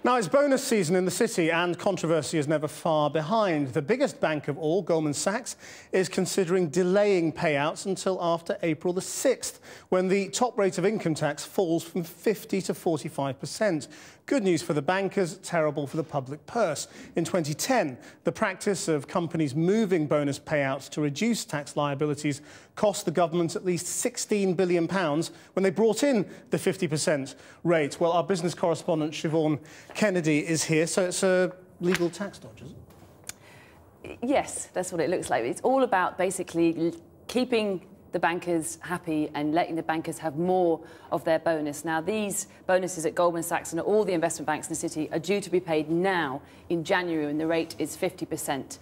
Now, it's bonus season in the city and controversy is never far behind. The biggest bank of all, Goldman Sachs, is considering delaying payouts until after April the 6th, when the top rate of income tax falls from 50 to 45%. Good news for the bankers, terrible for the public purse. In 2010, the practice of companies moving bonus payouts to reduce tax liabilities cost the government at least £16 billion when they brought in the 50% rate. Well, our business correspondent, Siobhan Kennedy, is here, so it's a legal tax dodge, is it? Yes, that's what it looks like. It's all about basically keeping the bankers happy and letting the bankers have more of their bonus. Now, these bonuses at Goldman Sachs and all the investment banks in the city are due to be paid now in January, and the rate is 50%.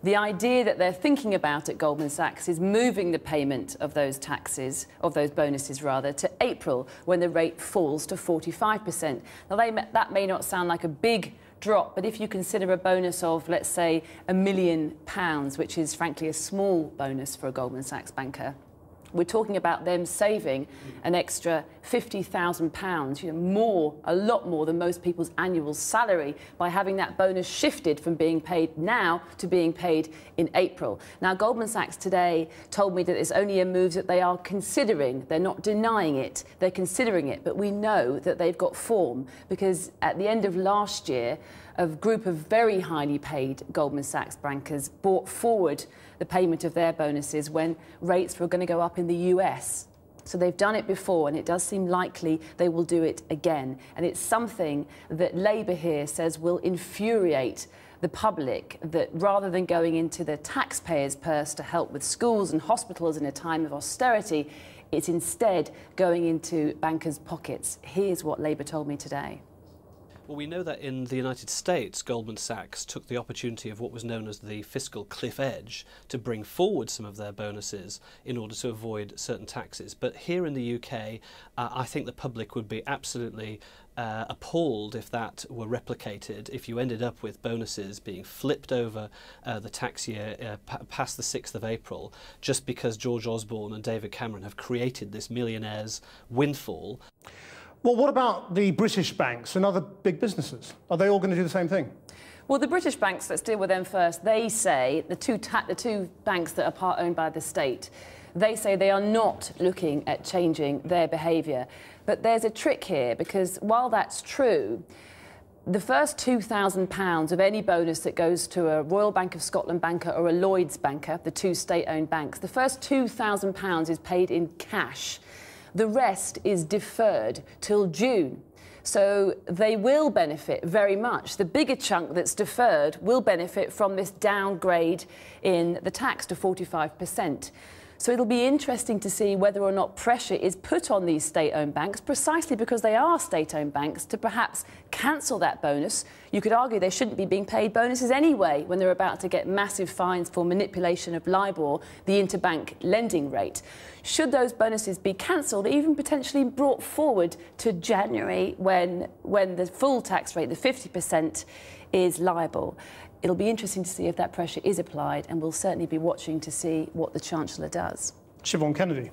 The idea that they're thinking about at Goldman Sachs is moving the payment of those taxes, of those bonuses rather, to April, when the rate falls to 45%. Now, that may not sound like a big drop, but if you consider a bonus of, let's say, £1 million, which is frankly a small bonus for a Goldman Sachs banker, we're talking about them saving an extra £50,000, more, a lot more than most people's annual salary, by having that bonus shifted from being paid now to being paid in April. Now, Goldman Sachs today told me that it's only a move that they are considering. They're not denying it, they're considering it, but we know that they've got form, because at the end of last year, a group of very highly paid Goldman Sachs bankers brought forward the payment of their bonuses when rates were going to go up in the US. So they've done it before, and it does seem likely they will do it again. And it's something that Labour here says will infuriate the public, that rather than going into the taxpayers' purse to help with schools and hospitals in a time of austerity, it's instead going into bankers' pockets. Here's what Labour told me today. Well, we know that in the United States, Goldman Sachs took the opportunity of what was known as the fiscal cliff edge to bring forward some of their bonuses in order to avoid certain taxes. But here in the UK, I think the public would be absolutely appalled if that were replicated, if you ended up with bonuses being flipped over the tax year past the 6th of April, just because George Osborne and David Cameron have created this millionaires' windfall. Well, what about the British banks and other big businesses? Are they all going to do the same thing? Well, the British banks, let's deal with them first. They say, the two banks that are part-owned by the state, they say they are not looking at changing their behaviour. But there's a trick here, because while that's true, the first £2,000 of any bonus that goes to a Royal Bank of Scotland banker or a Lloyds banker, the two state-owned banks, the first £2,000 is paid in cash. The rest is deferred till June. So they will benefit very much. The bigger chunk that's deferred will benefit from this downgrade in the tax to 45%. So it'll be interesting to see whether or not pressure is put on these state-owned banks, precisely because they are state-owned banks, to perhaps cancel that bonus. You could argue they shouldn't be being paid bonuses anyway when they're about to get massive fines for manipulation of LIBOR, the interbank lending rate. Should those bonuses be cancelled, even potentially brought forward to January when the full tax rate, the 50%, is liable? It'll be interesting to see if that pressure is applied, and we'll certainly be watching to see what the Chancellor does. Siobhan Kennedy.